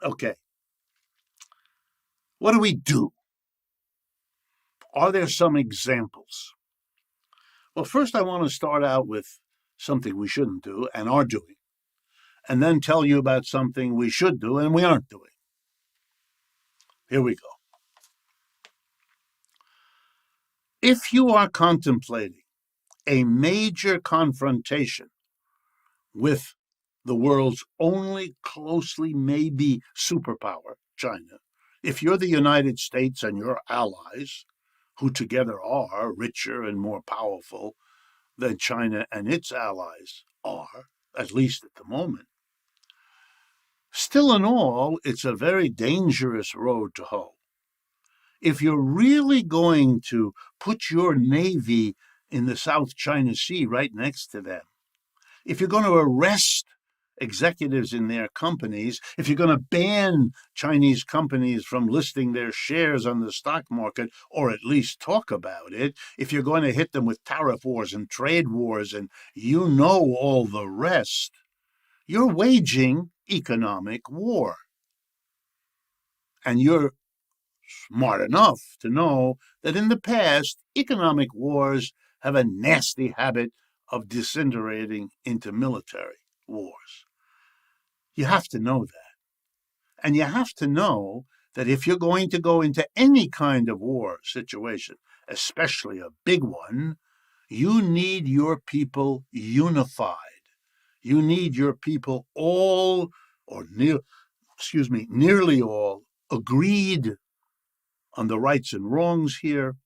Okay. What do we do? Are there some examples? Well, first I want to start out with something we shouldn't do and are doing, and then tell you about something we should do and we aren't doing. Here we go. If you are contemplating a major confrontation with the world's only closely maybe superpower, China, if you're the United States and your allies, who together are richer and more powerful than China and its allies are, at least at the moment, still in all, it's a very dangerous road to hoe. If you're really going to put your navy in the South China Sea right next to them, if you're going to arrest executives in their companies, if you're going to ban Chinese companies from listing their shares on the stock market, or at least talk about it, if you're going to hit them with tariff wars and trade wars and you know all the rest, you're waging economic war. And you're smart enough to know that in the past, economic wars have a nasty habit of disintegrating into military wars. You have to know that. And you have to know that if you're going to go into any kind of war situation, especially a big one, you need your people unified. You need your people all, or nearly all, agreed on the rights and wrongs here,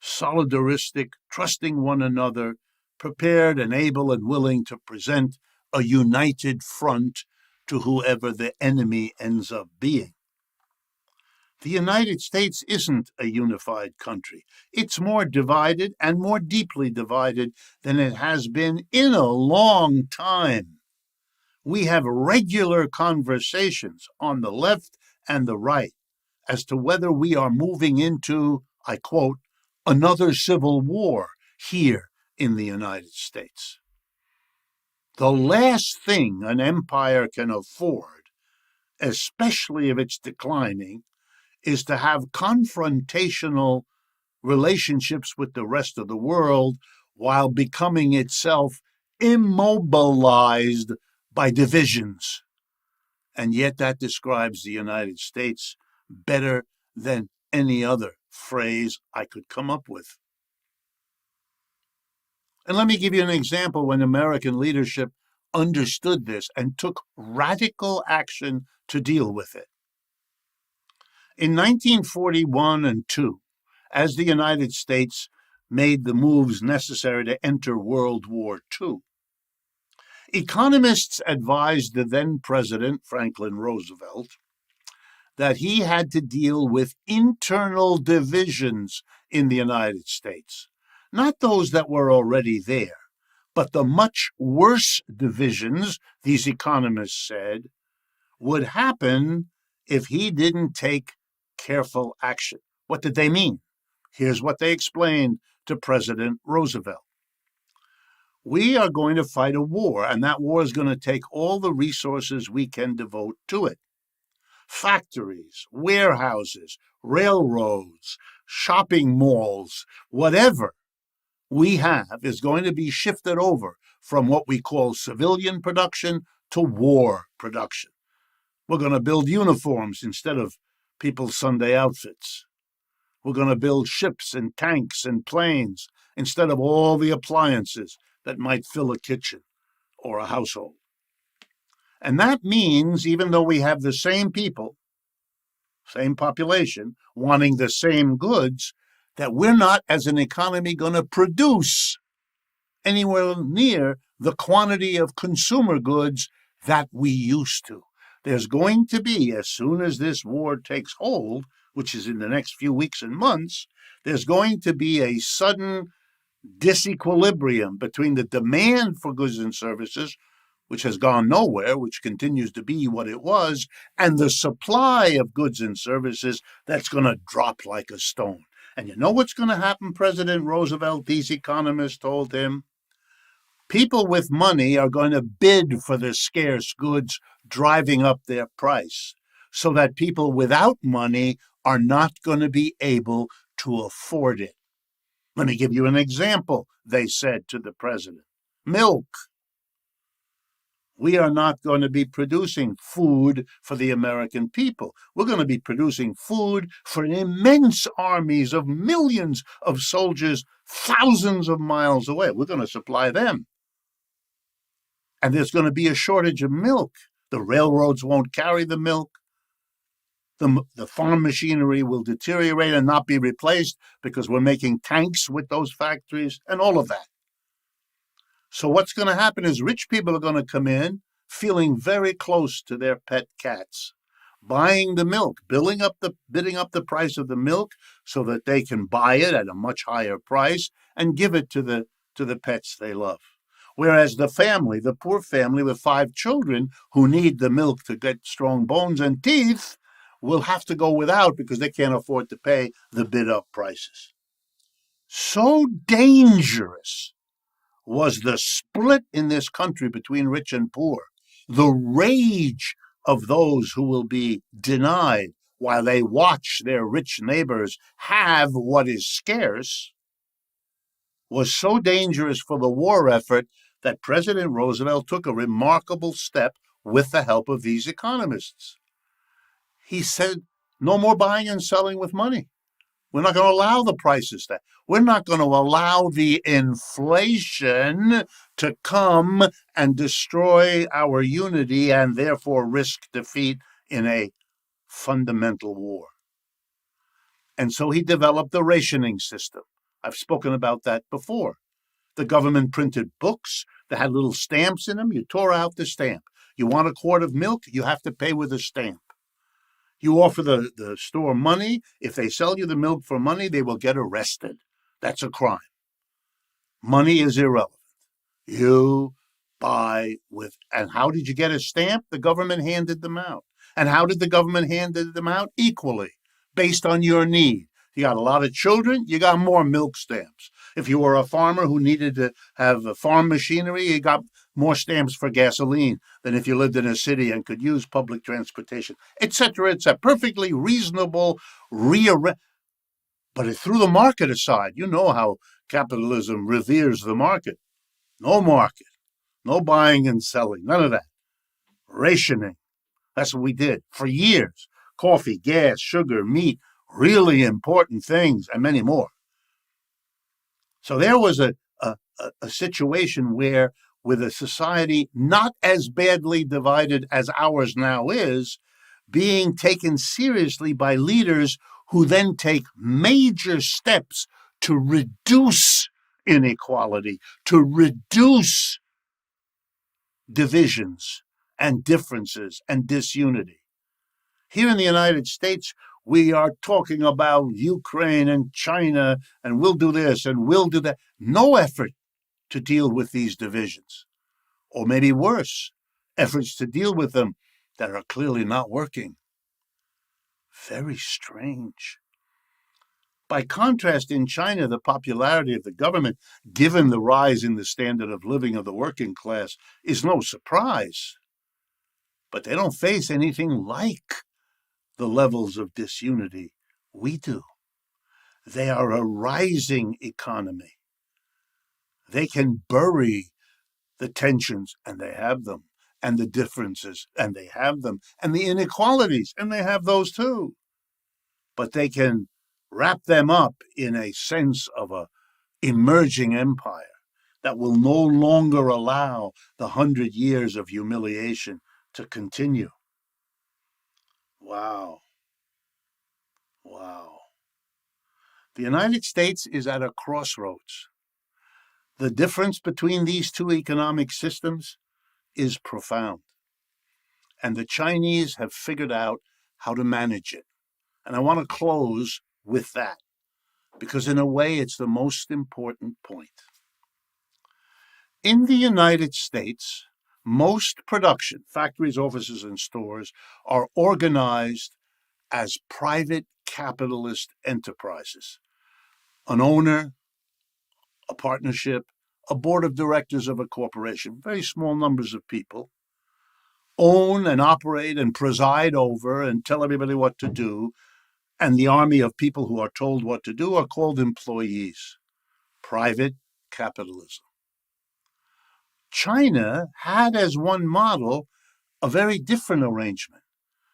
solidaristic, trusting one another, prepared and able and willing to present a united front to whoever the enemy ends up being. The United States isn't a unified country. It's more divided and more deeply divided than it has been in a long time. We have regular conversations on the left and the right as to whether we are moving into, I quote, another civil war here in the United States. The last thing an empire can afford, especially if it's declining, is to have confrontational relationships with the rest of the world while becoming itself immobilized by divisions. And yet that describes the United States better than any other phrase I could come up with. And let me give you an example when American leadership understood this and took radical action to deal with it. In 1941 and 2, as the United States made the moves necessary to enter World War II, economists advised the then President, Franklin Roosevelt, that he had to deal with internal divisions in the United States. Not those that were already there, but the much worse divisions, these economists said, would happen if he didn't take careful action. What did they mean? Here's what they explained to President Roosevelt. We are going to fight a war, and that war is going to take all the resources we can devote to it. Factories, warehouses, railroads, shopping malls, whatever we have is going to be shifted over from what we call civilian production to war production. We're going to build uniforms instead of people's Sunday outfits. We're going to build ships and tanks and planes instead of all the appliances that might fill a kitchen or a household. And that means, even though we have the same people, same population, wanting the same goods, that we're not, as an economy, going to produce anywhere near the quantity of consumer goods that we used to. There's going to be, as soon as this war takes hold, which is in the next few weeks and months, there's going to be a sudden disequilibrium between the demand for goods and services, which has gone nowhere, which continues to be what it was, and the supply of goods and services that's going to drop like a stone. And you know what's going to happen, President Roosevelt, these economists told him? People with money are going to bid for the scarce goods, driving up their price, so that people without money are not going to be able to afford it. Let me give you an example, they said to the president. Milk. We are not going to be producing food for the American people. We're going to be producing food for immense armies of millions of soldiers thousands of miles away. We're going to supply them. And there's going to be a shortage of milk. The railroads won't carry the milk. The farm machinery will deteriorate and not be replaced because we're making tanks with those factories and all of that. So what's going to happen is rich people are going to come in feeling very close to their pet cats, buying the milk, bidding up the price of the milk so that they can buy it at a much higher price and give it to the pets they love. Whereas the poor family with 5 children who need the milk to get strong bones and teeth will have to go without because they can't afford to pay the bid up prices. So dangerous was the split in this country between rich and poor, the rage of those who will be denied while they watch their rich neighbors have what is scarce, was so dangerous for the war effort that President Roosevelt took a remarkable step with the help of these economists. He said, no more buying and selling with money. We're not going to allow the prices to. We're not going to allow the inflation to come and destroy our unity and therefore risk defeat in a fundamental war. And so he developed the rationing system. I've spoken about that before. The government printed books that had little stamps in them. You tore out the stamp. You want a quart of milk, you have to pay with a stamp. You offer the store money. If they sell you the milk for money, they will get arrested. That's a crime. Money is irrelevant. You buy with, and how did you get a stamp? The government handed them out. And how did the government hand them out? Equally, based on your need. You got a lot of children, you got more milk stamps. If you were a farmer who needed to have a farm machinery, you got more stamps for gasoline than if you lived in a city and could use public transportation, etc., etc. Perfectly reasonable, but it threw the market aside. You know how capitalism reveres the market. No market, no buying and selling, none of that. Rationing. That's what we did for years. Coffee, gas, sugar, meat, really important things, and many more. So there was a situation where, with a society not as badly divided as ours now is, being taken seriously by leaders who then take major steps to reduce inequality, to reduce divisions and differences and disunity. Here in the United States, we are talking about Ukraine and China, and we'll do this and we'll do that. No effort to deal with these divisions, or maybe worse, efforts to deal with them that are clearly not working. Very strange. By contrast, in China, the popularity of the government, given the rise in the standard of living of the working class, is no surprise. But they don't face anything like the levels of disunity we do. They are a rising economy. They can bury the tensions, and they have them, and the differences, and they have them, and the inequalities, and they have those too. But they can wrap them up in a sense of an emerging empire that will no longer allow the 100 years of humiliation to continue. Wow. Wow. The United States is at a crossroads. The difference between these two economic systems is profound. And the Chinese have figured out how to manage it. And I want to close with that, because in a way it's the most important point. In the United States, most production, factories, offices, and stores, are organized as private capitalist enterprises. An owner, a partnership, a board of directors of a corporation, very small numbers of people, own and operate and preside over and tell everybody what to do, and the army of people who are told what to do are called employees. Private capitalism. China had as one model a very different arrangement.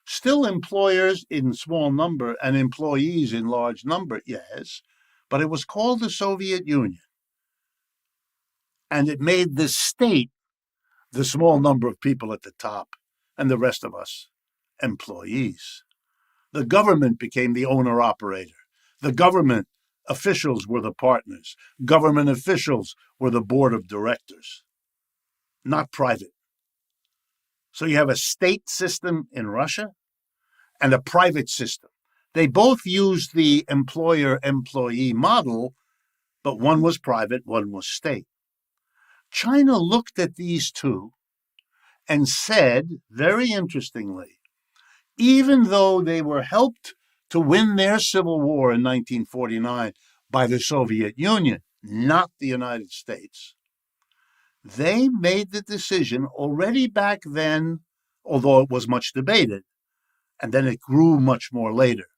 Still employers in small number and employees in large number, yes, but it was called the Soviet Union. And it made the state the small number of people at the top and the rest of us employees. The government became the owner-operator. The government officials were the partners. Government officials were the board of directors, not private. So you have a state system in Russia and a private system. They both used the employer-employee model, but one was private, one was state. China looked at these two and said, very interestingly, even though they were helped to win their civil war in 1949 by the Soviet Union, not the United States, they made the decision already back then, although it was much debated, and then it grew much more later.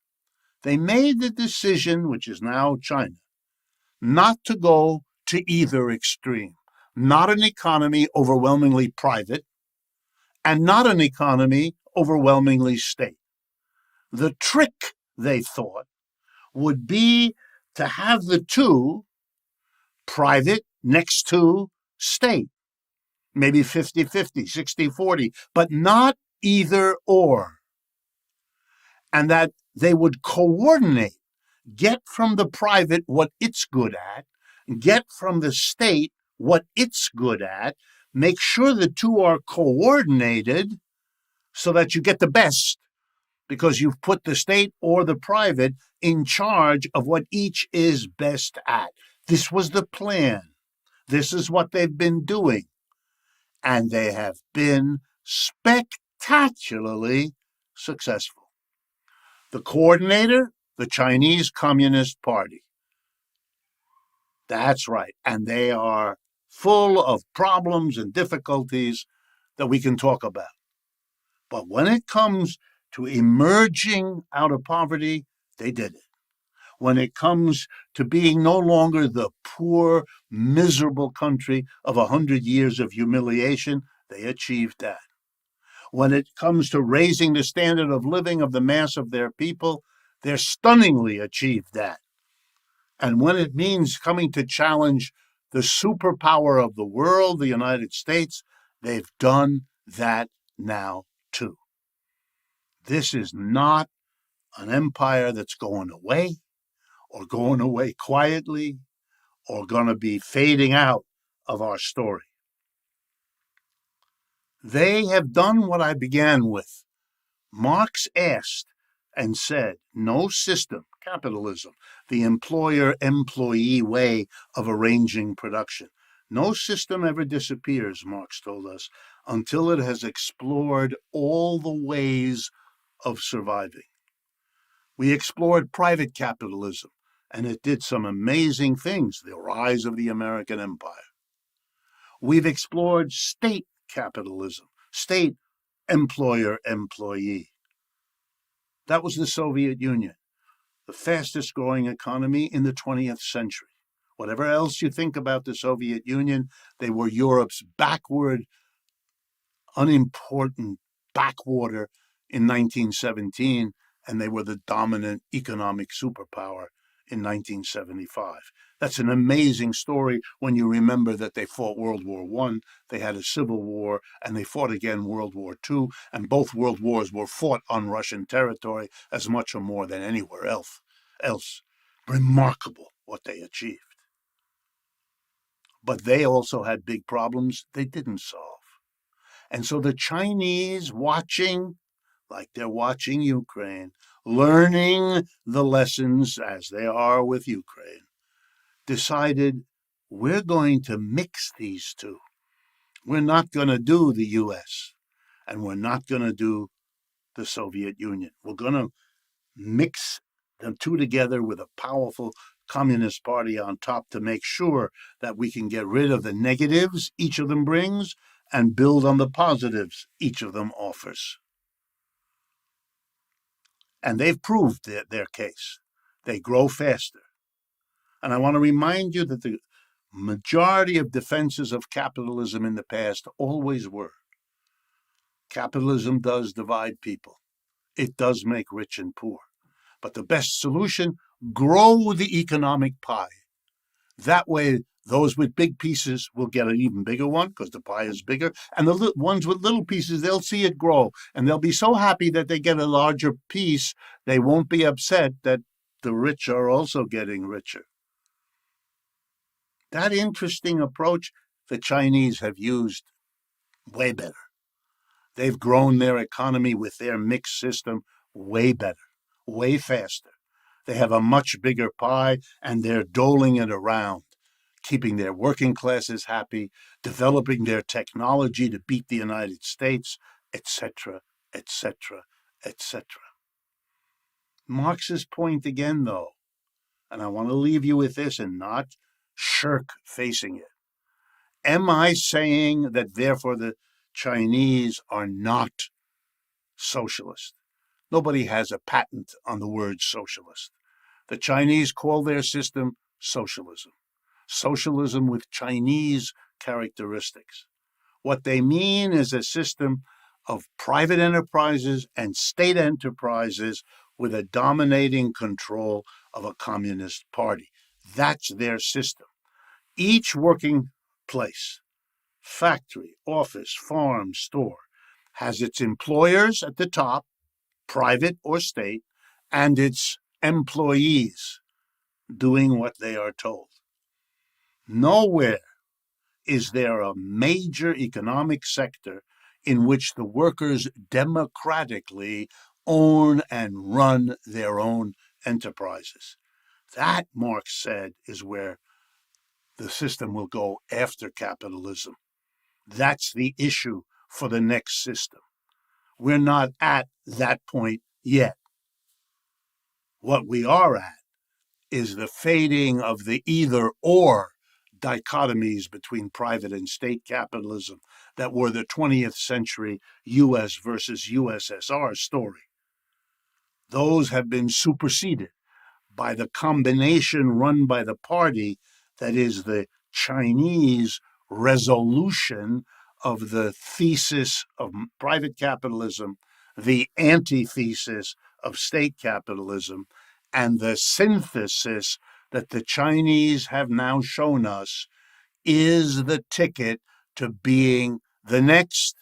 They made the decision, which is now China, not to go to either extreme, not an economy overwhelmingly private, and not an economy overwhelmingly state. The trick, they thought, would be to have the two, private next to state, maybe 50-50, 60-40, but not either or. And that they would coordinate, get from the private what it's good at, get from the state what it's good at, make sure the two are coordinated so that you get the best, because you've put the state or the private in charge of what each is best at. This was the plan. This is what they've been doing. And they have been spectacularly successful. The coordinator, the Chinese Communist Party. That's right. And they are full of problems and difficulties that we can talk about. But when it comes to emerging out of poverty, they did it. When it comes to being no longer the poor, miserable country of 100 years of humiliation, they achieved that. When it comes to raising the standard of living of the mass of their people, they're stunningly achieved that. And when it means coming to challenge the superpower of the world, the United States, they've done that now too. This is not an empire that's going away or going away quietly or going to be fading out of our story. They have done what I began with. Marx asked and said, no system, capitalism, the employer-employee way of arranging production, no system ever disappears, Marx told us, until it has explored all the ways of surviving. We explored private capitalism, and it did some amazing things, the rise of the American empire. We've explored state capitalism, state employer-employee. That was the Soviet Union, the fastest growing economy in the 20th century. Whatever else you think about the Soviet Union, they were Europe's backward, unimportant backwater in 1917, and they were the dominant economic superpower in 1975. That's an amazing story when you remember that they fought World War I, they had a civil war, and they fought again World War II, and both world wars were fought on Russian territory as much or more than anywhere else. Remarkable what they achieved. But they also had big problems they didn't solve. And so the Chinese, watching, like they're watching Ukraine, learning the lessons as they are with Ukraine, decided we're going to mix these two. We're not going to do the US, and we're not going to do the Soviet Union. We're going to mix the two together with a powerful Communist Party on top to make sure that we can get rid of the negatives each of them brings and build on the positives each of them offers. And they've proved their case. They grow faster. And I want to remind you that the majority of defenses of capitalism in the past always were. Capitalism does divide people. It does make rich and poor. But the best solution, grow the economic pie. That way, those with big pieces will get an even bigger one because the pie is bigger. And the ones with little pieces, they'll see it grow. And they'll be so happy that they get a larger piece, they won't be upset that the rich are also getting richer. That interesting approach the Chinese have used way better. They've grown their economy with their mixed system way better, way faster. They have a much bigger pie, and they're doling it around, keeping their working classes happy, developing their technology to beat the United States, etc., etc., etc. Marx's point again, though, and I want to leave you with this and not shirk facing it. Am I saying that therefore the Chinese are not socialist? Nobody has a patent on the word socialist. The Chinese call their system socialism. Socialism with Chinese characteristics. What they mean is a system of private enterprises and state enterprises with a dominating control of a communist party. That's their system. Each working place, factory, office, farm, store, has its employers at the top, private or state, and its employees doing what they are told. Nowhere is there a major economic sector in which the workers democratically own and run their own enterprises. That, Marx said, is where the system will go after capitalism. That's the issue for the next system. We're not at that point yet. What we are at is the fading of the either-or dichotomies between private and state capitalism that were the 20th century U.S. versus USSR story. Those have been superseded by the combination run by the party that is the Chinese resolution of the thesis of private capitalism, the antithesis of state capitalism, and the synthesis that the Chinese have now shown us is the ticket to being the next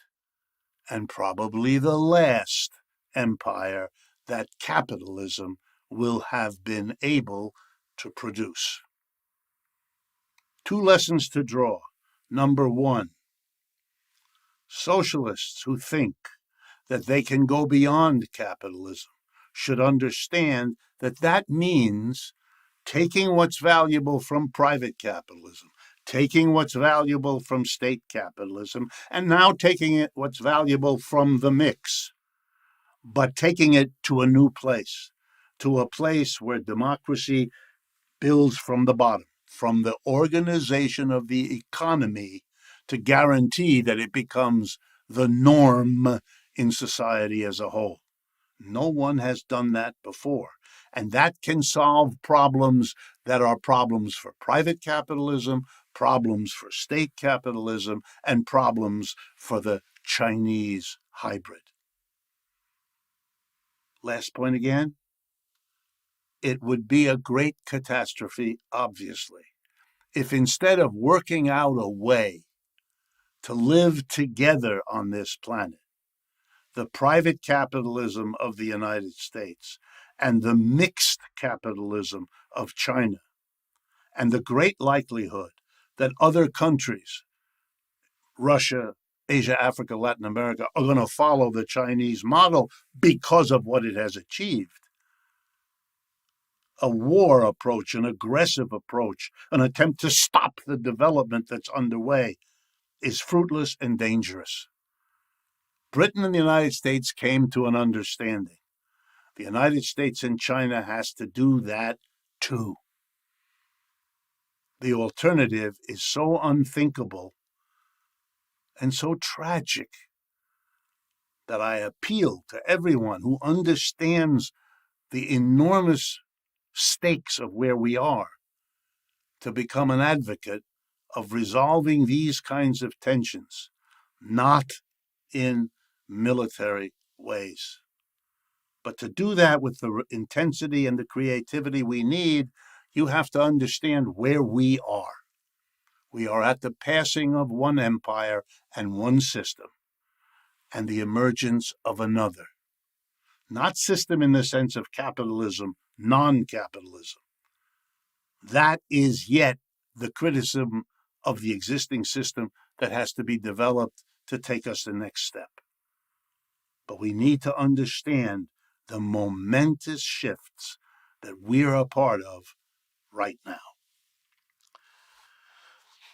and probably the last empire that capitalism will have been able to produce. 2 lessons to draw. Number 1, socialists who think that they can go beyond capitalism should understand that that means taking what's valuable from private capitalism, taking what's valuable from state capitalism, and now taking what's valuable from the mix, but taking it to a new place, to a place where democracy builds from the bottom, from the organization of the economy to guarantee that it becomes the norm in society as a whole. No one has done that before. And that can solve problems that are problems for private capitalism, problems for state capitalism, and problems for the Chinese hybrid. Last point again. It would be a great catastrophe, obviously, if instead of working out a way to live together on this planet, the private capitalism of the United States and the mixed capitalism of China, and the great likelihood that other countries, Russia, Asia, Africa, Latin America, are going to follow the Chinese model because of what it has achieved. A war approach, an aggressive approach, an attempt to stop the development that's underway is fruitless and dangerous. Britain and the United States came to an understanding. The United States and China has to do that too. The alternative is so unthinkable and so tragic that I appeal to everyone who understands the enormous stakes of where we are to become an advocate of resolving these kinds of tensions, not in military ways. But to do that with the intensity and the creativity we need, you have to understand where we are. We are at the passing of one empire and one system, and the emergence of another. Not system in the sense of capitalism, non-capitalism. That is yet the criticism of the existing system that has to be developed to take us the next step. But we need to understand the momentous shifts that we're a part of right now.